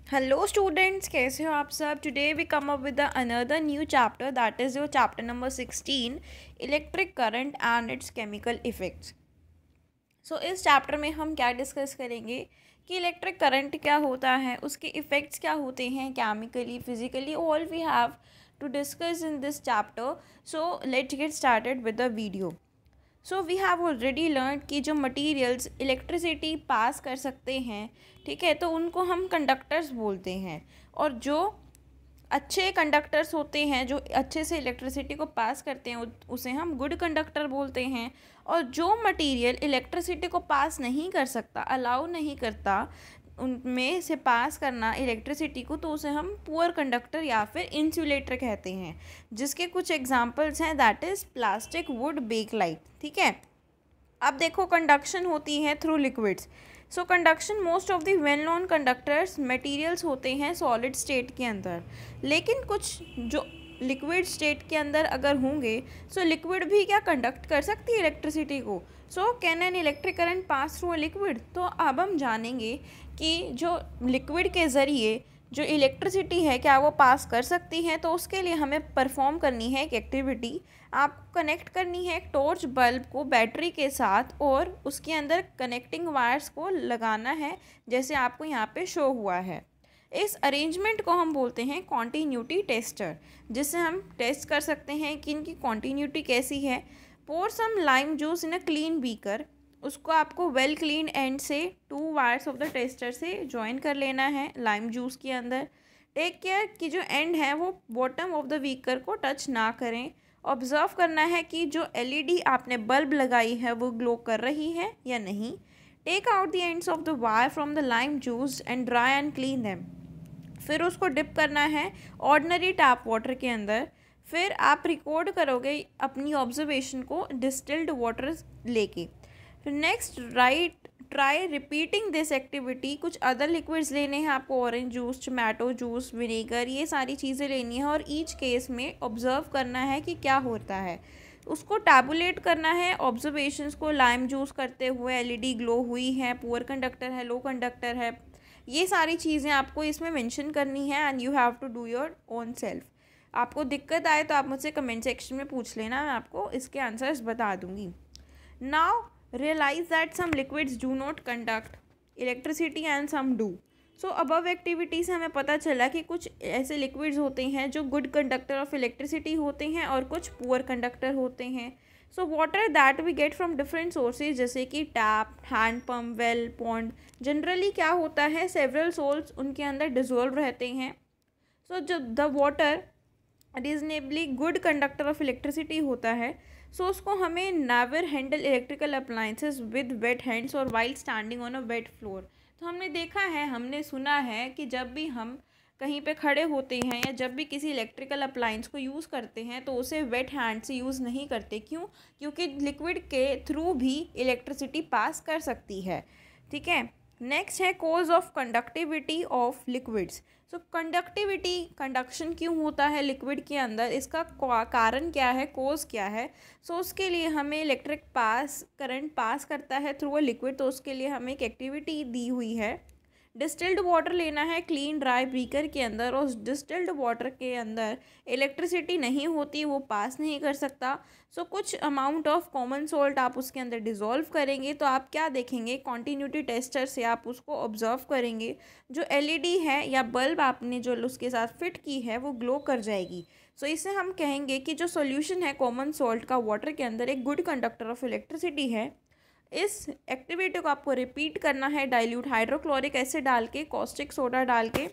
Hello students, कैसे हो आप सब। Today we come up with another new chapter that is your chapter number 16, electric current and its chemical effects. So इस chapter में हम क्या डिस्कस करेंगे कि इलेक्ट्रिक करंट क्या होता है, उसके इफ़ेक्ट्स क्या होते हैं chemically, physically, all we have to discuss in this chapter. So let's get started with the video. So we have already learn कि जो मटीरियल्स इलेक्ट्रिसिटी पास कर सकते हैं, ठीक है, तो उनको हम कंडक्टर्स बोलते हैं। और जो अच्छे कंडक्टर्स होते हैं, जो अच्छे से इलेक्ट्रिसिटी को पास करते हैं, उसे हम गुड कंडक्टर बोलते हैं। और जो मटेरियल इलेक्ट्रिसिटी को पास नहीं कर सकता, अलाउ नहीं करता उनमें से पास करना इलेक्ट्रिसिटी को, तो उसे हम पुअर कंडक्टर या फिर इंसुलेटर कहते हैं। जिसके कुछ एग्जांपल्स हैं, that is plastic, wood, Bakelite. ठीक है, अब देखो कंडक्शन होती है through liquids. So conduction, most of the well known conductors materials होते हैं सॉलिड स्टेट के अंदर, लेकिन कुछ जो लिक्विड स्टेट के अंदर अगर होंगे, सो लिक्विड भी क्या कंडक्ट कर सकती है इलेक्ट्रिसिटी को। So can an electric current pass through a liquid. तो अब हम जानेंगे कि जो लिक्विड के ज़रिए जो इलेक्ट्रिसिटी है क्या वो पास कर सकती है। तो उसके लिए हमें परफॉर्म करनी है एक एक्टिविटी। आपको कनेक्ट करनी है एक टॉर्च बल्ब को बैटरी के साथ, और उसके अंदर कनेक्टिंग वायर्स को लगाना है, जैसे आपको यहाँ पे शो हुआ है। इस अरेंजमेंट को हम बोलते हैं कॉन्टीन्यूटी टेस्टर, जिससे हम टेस्ट कर सकते हैं कि इनकी कॉन्टीन्यूटी कैसी है। Pour some lime juice in a clean beaker, उसको आपको वेल क्लीन एंड से 2 वायर्स ऑफ द टेस्टर से ज्वाइन कर लेना है लाइम जूस के अंदर। टेक केयर कि जो एंड है वो बॉटम ऑफ द बीकर को टच ना करें। ऑब्जर्व करना है कि जो एलईडी आपने बल्ब लगाई है वो ग्लो कर रही है या नहीं। Take out the ends of the wire from the lime juice and dry and clean them. फिर उसको डिप करना है ऑर्डिनरी टैप वाटर के अंदर। फिर आप रिकॉर्ड करोगे अपनी ऑब्जर्वेशन को डिस्टिल्ड वाटर लेके। फिर next try repeating this activity. कुछ अदर लिक्विड्स लेने हैं आपको, orange juice, tomato juice, vinegar, ये सारी चीज़ें लेनी है, और ईच केस में ऑब्जर्व करना है कि क्या होता है। उसको टैबुलेट करना है ऑब्जर्वेशंस को। लाइम जूस करते हुए एलईडी ग्लो हुई है, पुअर कंडक्टर है, लो कंडक्टर है, ये सारी चीज़ें आपको इसमें मेंशन करनी है, and you have to do your own self. आपको दिक्कत आए तो आप मुझसे कमेंट सेक्शन में पूछ लेना, मैं आपको इसके आंसर्स बता दूंगी। Now realize that some liquids do not conduct electricity and some do. So above activity से हमें पता चला कि कुछ ऐसे लिक्विड्स होते हैं जो गुड कंडक्टर ऑफ इलेक्ट्रिसिटी होते हैं और कुछ पुअर कंडक्टर होते हैं। So water that we get from different sources, जैसे कि tap, hand pump, well, pond, generally क्या होता है, सेवरल सोल्स उनके अंदर डिजोल्व रहते हैं। सो जो the water reasonably good conductor of electricity होता है, सो उसको हमें never handle electrical appliances with wet hands और while standing on a wet floor. तो हमने देखा है, हमने सुना है कि जब भी हम कहीं पे खड़े होते हैं या जब भी किसी इलेक्ट्रिकल अप्लायंस को यूज़ करते हैं, तो उसे वेट हैंड से यूज़ नहीं करते। क्यों? क्योंकि लिक्विड के थ्रू भी इलेक्ट्रिसिटी पास कर सकती है। ठीक है, नेक्स्ट है cause of conductivity of liquids. So conductivity, conduction क्यों होता है लिक्विड के अंदर, इसका कारण क्या है, कोज क्या है। सो उसके लिए हमें इलेक्ट्रिक करंट पास करता है थ्रू अ लिक्विड, तो उसके लिए हमें एक एक्टिविटी दी हुई है। डिस्टिल्ड वाटर लेना है क्लीन ड्राई बीकर के अंदर, और उस डिस्टिल्ड वाटर के अंदर इलेक्ट्रिसिटी नहीं होती, वो पास नहीं कर सकता। सो कुछ अमाउंट ऑफ कॉमन सोल्ट आप उसके अंदर डिज़ोल्व करेंगे, तो आप क्या देखेंगे, कॉन्टीन्यूटी टेस्टर से आप उसको ऑब्जर्व करेंगे, जो एलईडी है या बल्ब आपने जो उसके साथ फिट की है वो ग्लो कर जाएगी। सो इससे हम कहेंगे कि जो सोल्यूशन है कॉमन सोल्ट का वाटर के अंदर, एक गुड कंडक्टर ऑफ इलेक्ट्रिसिटी है। इस एक्टिविटी को आपको रिपीट करना है डाइल्यूट हाइड्रोक्लोरिक एसिड डाल के, कॉस्टिक सोडा डाल के,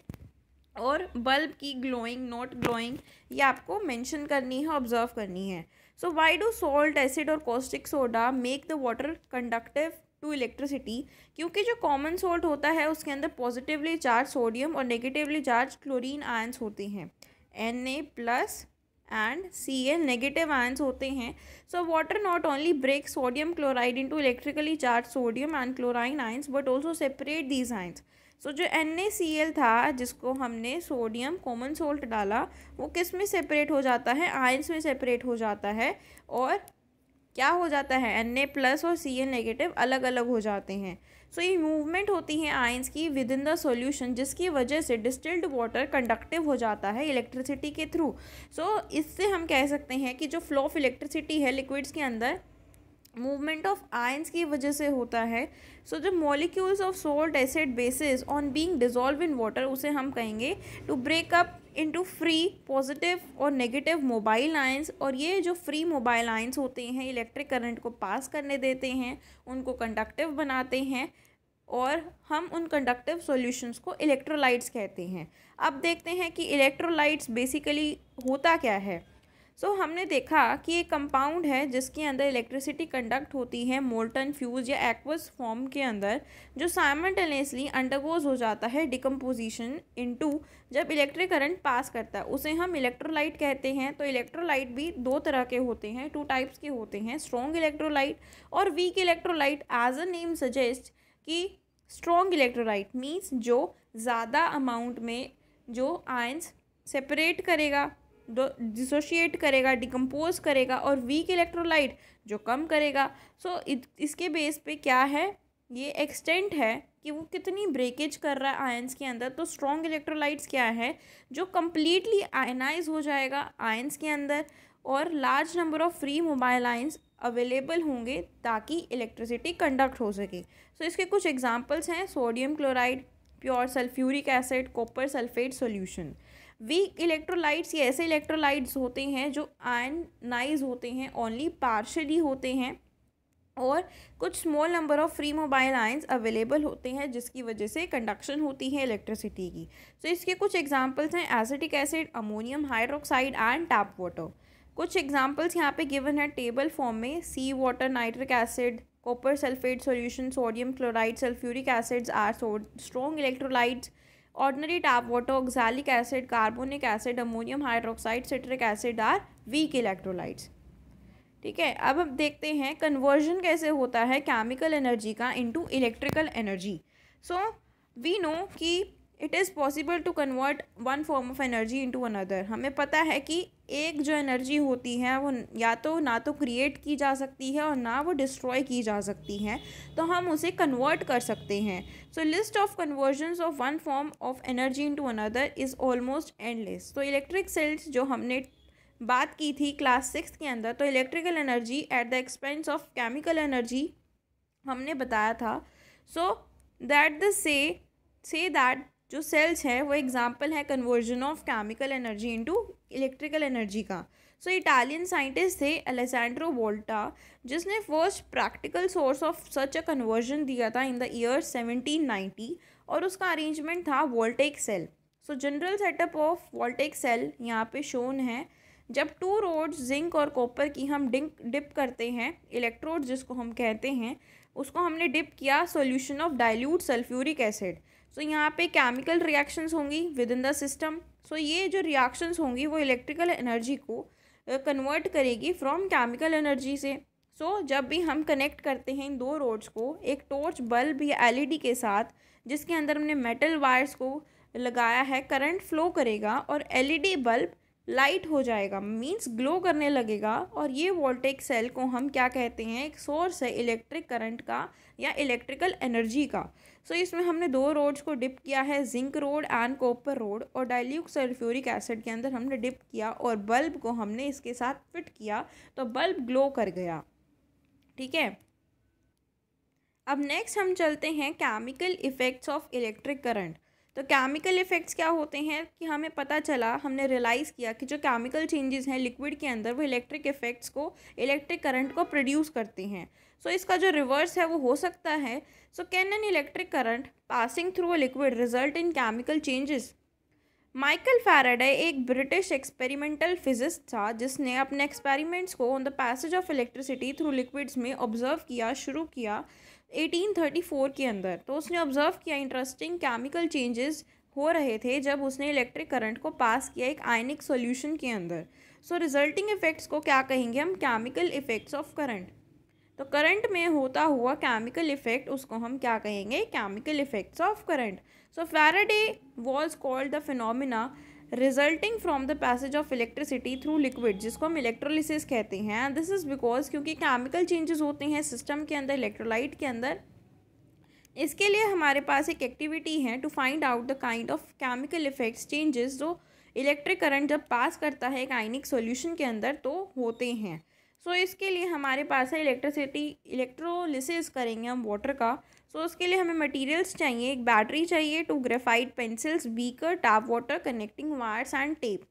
और बल्ब की ग्लोइंग नॉट ग्लोइंग ये आपको मेंशन करनी है, ऑब्जर्व करनी है। So why do salt, acid और caustic soda make the water conductive to electricity. क्योंकि जो कॉमन सोल्ट होता है उसके अंदर पॉजिटिवली चार्ज सोडियम और नेगेटिवली चार्ज क्लोरीन आयंस होते हैं, Na+ and Cl negative ions होते हैं। So water not only break sodium chloride into electrically charge sodium and chlorine ions, but also separate these ions. सो जो NaCl था, जिसको हमने सोडियम कॉमन सोल्ट डाला, वो किस में सेपरेट हो जाता है, आयंस में सेपरेट हो जाता है, और क्या हो जाता है, Na+ और Cl- अलग अलग हो जाते हैं। सो ये मूवमेंट होती है आयंस की विद इन द सॉल्यूशन, जिसकी वजह से डिस्टिल्ड वाटर कंडक्टिव हो जाता है इलेक्ट्रिसिटी के थ्रू। सो इससे हम कह सकते हैं कि जो फ्लो ऑफ इलेक्ट्रिसिटी है लिक्विड्स के अंदर, मूवमेंट ऑफ आयंस की वजह से होता है। So the molecules of salt acid bases on being dissolve in water, उसे हम कहेंगे to break up into free positive और नेगेटिव मोबाइल आयंस। और ये जो फ्री मोबाइल आयंस होते हैं इलेक्ट्रिक करंट को पास करने देते हैं, उनको कंडक्टिव बनाते हैं, और हम उन कंडक्टिव सॉल्यूशंस को इलेक्ट्रोलाइट्स कहते हैं। अब देखते हैं कि इलेक्ट्रोलाइट्स बेसिकली होता क्या है। सो हमने देखा कि एक कंपाउंड है जिसके अंदर इलेक्ट्रिसिटी कंडक्ट होती है मोल्टन, फ्यूज या एक्वस फॉर्म के अंदर, जो साइमल्टेनियसली अंडरगोज हो जाता है डिकम्पोजिशन इनटू जब इलेक्ट्रिक करंट पास करता है, उसे हम इलेक्ट्रोलाइट कहते हैं। तो इलेक्ट्रोलाइट भी दो तरह के होते हैं, 2 टाइप्स के होते हैं, स्ट्रॉन्ग इलेक्ट्रोलाइट और weak electrolyte. As a name suggest कि स्ट्रॉन्ग इलेक्ट्रोलाइट मीन्स जो ज़्यादा अमाउंट में जो आयंस सेपरेट करेगा, डिसोशिएट करेगा, डिकम्पोज करेगा, और वीक इलेक्ट्रोलाइट जो कम करेगा। सो इसके बेस पे क्या है, ये एक्सटेंट है कि वो कितनी ब्रेकेज कर रहा है आयंस के अंदर। तो स्ट्रॉन्ग इलेक्ट्रोलाइट्स क्या है, जो कम्प्लीटली आयनाइज हो जाएगा आयंस के अंदर, और large number of free mobile ions available होंगे ताकि इलेक्ट्रिसिटी कंडक्ट हो सके। सो इसके कुछ एग्जांपल्स हैं, sodium chloride, pure sulphuric acid, copper sulphate solution. Weak electrolytes ये ऐसे इलेक्ट्रोलाइट्स होते हैं जो आयनाइज होते हैं, ओनली पार्शियली होते हैं, और कुछ small number of free mobile ions available होते हैं जिसकी वजह से कंडक्शन होती है इलेक्ट्रिसिटी की। तो इसके कुछ एग्जांपल्स हैं, acetic acid, ammonium hydroxide and tap water. कुछ एग्जांपल्स यहाँ पे गिवन है टेबल फॉर्म में, sea water, nitric acid, copper sulphate solution, sodium chloride, sulphuric acids are strong electrolytes, ordinary tap water, oxalic acid, carbonic acid, ammonium hydroxide, citric acid are weak electrolytes. ठीक है, अब हम देखते हैं conversion कैसे होता है केमिकल एनर्जी का into electrical energy. So we know कि it is possible to convert one form of energy into another. हमें पता है कि एक जो एनर्जी होती है वो या तो ना तो क्रिएट की जा सकती है और ना वो डिस्ट्रॉय की जा सकती है, तो हम उसे कन्वर्ट कर सकते हैं। So list of conversions of one form of energy into another is almost endless. तो इलेक्ट्रिक सेल्स जो हमने बात की थी क्लास 6 के अंदर, तो electrical energy at the expense of chemical energy हमने बताया था। So that the say that जो सेल्स है वो एग्जाम्पल है conversion of chemical energy into electrical energy का। सो इटालियन साइंटिस्ट थे अलेसैंड्रो वोल्टा, जिसने first practical source of such a conversion दिया था इन द ईयर 1790, और उसका अरेंजमेंट था voltaic cell. So general setup of voltaic cell यहाँ पे शोन है। जब 2 रोड्स जिंक और कॉपर की हम डिप करते हैं, इलेक्ट्रोड जिसको हम कहते हैं, उसको हमने डिप किया solution of dilute sulphuric acid. So यहाँ पे केमिकल रिएक्शंस होंगी with in the system. So ये जो रिएक्शंस होंगी वो इलेक्ट्रिकल एनर्जी को कन्वर्ट करेगी फ्रॉम केमिकल एनर्जी से। सो जब भी हम कनेक्ट करते हैं इन 2 रोड्स को एक टॉर्च बल्ब या एलईडी के साथ, जिसके अंदर हमने मेटल वायर्स को लगाया है, करंट फ्लो करेगा और एलईडी बल्ब लाइट हो जाएगा, मींस ग्लो करने लगेगा। और ये वोल्टेक सेल को हम क्या कहते हैं, एक सोर्स है इलेक्ट्रिक करंट का या इलेक्ट्रिकल एनर्जी का। सो इसमें हमने 2 रोड्स को डिप किया है, zinc road and copper road, और डाइल्यूट सल्फ्यूरिक एसिड के अंदर हमने डिप किया और बल्ब को हमने इसके साथ फिट किया, तो बल्ब ग्लो कर गया। ठीक है, अब नेक्स्ट हम चलते हैं chemical effects of electric current. तो केमिकल इफ़ेक्ट्स क्या होते हैं कि हमें पता चला, हमने रियलाइज़ किया कि जो केमिकल चेंजेस हैं लिक्विड के अंदर वो इलेक्ट्रिक इफ़ेक्ट्स को, इलेक्ट्रिक करंट को प्रोड्यूस करते हैं। सो इसका जो रिवर्स है वो हो सकता है। So can an electric current passing through a liquid result in chemical changes? Michael Faraday एक ब्रिटिश एक्सपेरिमेंटल फिजिस्ट था जिसने अपने एक्सपेरिमेंट्स को on the passage of electricity through liquids में ऑब्जर्व किया, शुरू किया 1834 के अंदर। तो उसने ऑब्जर्व किया इंटरेस्टिंग केमिकल चेंजेस हो रहे थे जब उसने इलेक्ट्रिक करंट को पास किया एक आयनिक सॉल्यूशन के अंदर। सो रिजल्टिंग इफेक्ट्स को क्या कहेंगे हम, केमिकल इफेक्ट्स ऑफ करंट। तो करंट में होता हुआ केमिकल इफेक्ट, उसको हम क्या कहेंगे, chemical effects of current. So Faraday was called the phenomena resulting from the passage of electricity through liquid, जिसको हम इलेक्ट्रोलिसिस कहते हैं। एंड दिस इज़ बिकॉज क्योंकि केमिकल चेंजेस होते हैं सिस्टम के अंदर, इलेक्ट्रोलाइट के अंदर। इसके लिए हमारे पास एक एक्टिविटी है to find out the kind of chemical effects changes जो इलेक्ट्रिक करंट जब पास करता है एक आयनिक सॉल्यूशन के अंदर तो होते हैं। सो इसके लिए हमारे पास है इलेक्ट्रोलिसिस करेंगे हम वाटर का। सो उसके लिए हमें मटेरियल्स चाहिए, एक बैटरी चाहिए, 2 graphite pencils, beaker, tap water, connecting wires and tape.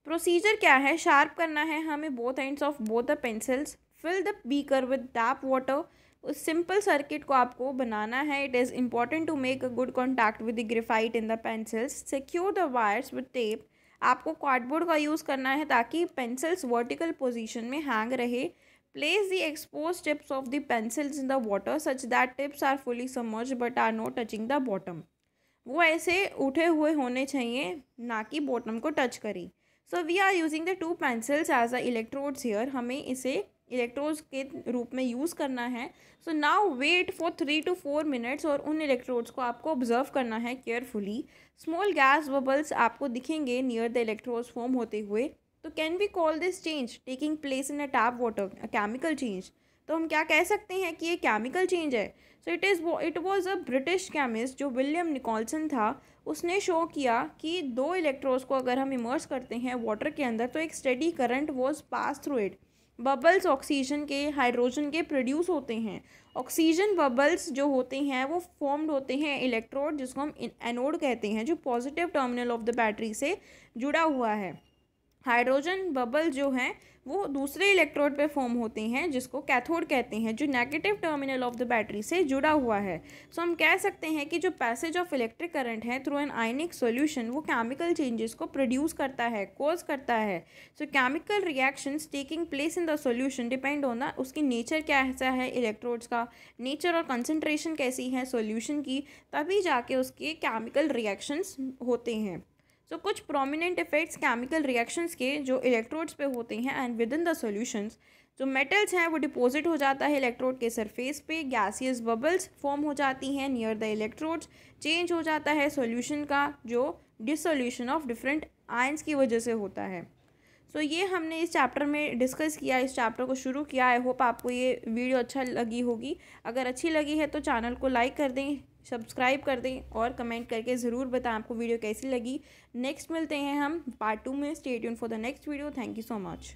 Procedure क्या है, शार्प करना है हमें both ends of both the pencils, fill the beaker with tap water. उस सिंपल सर्किट को आपको बनाना है। It is important to make a good contact with the graphite in the pencils, secure the wires with tape. आपको cardboard का use करना है ताकि पेंसिल्स वर्टिकल पोजीशन में हैंग रहे। Place the expose tips of the pencils in the water such that tips are fully submerged but are not touching the bottom. वो ऐसे उठे हुए होने चाहिए, ना कि बॉटम को टच करें। So we are using the 2 pencils as a electrodes here. हमें इसे इलेक्ट्रोड्स के रूप में यूज़ करना है। So now wait for 3 to 4 minutes और उन इलेक्ट्रोड्स को आपको ऑब्जर्व करना है केयरफुली। स्मॉल गैस बबल्स आपको दिखेंगे नियर द इलेक्ट्रोड्स फॉर्म होते हुए। तो can we call this change taking place in a tap water a chemical change? तो हम क्या कह सकते हैं कि ये केमिकल चेंज है। So it was a British chemist जो विलियम निकोलसन था, उसने शो किया कि 2 इलेक्ट्रोड्स को अगर हम इमर्स करते हैं वाटर के अंदर तो एक steady current was pass through it. Bubbles oxygen के, हाइड्रोजन के प्रोड्यूस होते हैं। ऑक्सीजन बबल्स जो होते हैं वो फॉर्म्ड होते हैं इलेक्ट्रोड, जिसको हम एनोड कहते हैं, जो positive terminal of the battery से जुड़ा हुआ है। हाइड्रोजन बबल जो हैं वो दूसरे इलेक्ट्रोड पे फॉर्म होते हैं, जिसको कैथोड कहते हैं, जो negative terminal of the battery से जुड़ा हुआ है। सो हम कह सकते हैं कि जो पैसेज ऑफ इलेक्ट्रिक करंट है थ्रू एन आयनिक सॉल्यूशन वो केमिकल चेंजेस को प्रोड्यूस करता है, कॉज करता है। सो chemical reactions taking place in the solution depend on the उसकी नेचर क्या ऐसा है, इलेक्ट्रोड्स का नेचर और कंसंट्रेशन कैसी है सॉल्यूशन की, तभी जाके उसके केमिकल रिएक्शंस होते हैं। सो कुछ प्रोमिनेंट इफेक्ट्स केमिकल रिएक्शंस के जो इलेक्ट्रोड्स पे होते हैं and with in the solutions, जो मेटल्स हैं वो डिपॉजिट हो जाता है इलेक्ट्रोड के सरफेस पे, गैसियस बबल्स फॉर्म हो जाती हैं नियर द इलेक्ट्रोड्स, चेंज हो जाता है सॉल्यूशन का जो डिसोल्यूशन ऑफ डिफरेंट आयंस की वजह से होता है। सो ये हमने इस चैप्टर में डिस्कस किया, इस चैप्टर को शुरू किया। आई होप आपको ये वीडियो अच्छा लगी होगी। अगर अच्छी लगी है तो चैनल को लाइक कर दें, सब्सक्राइब कर दें और कमेंट करके ज़रूर बताएं आपको वीडियो कैसी लगी। नेक्स्ट मिलते हैं हम पार्ट 2 में। Stay tuned for the next video. Thank you so much.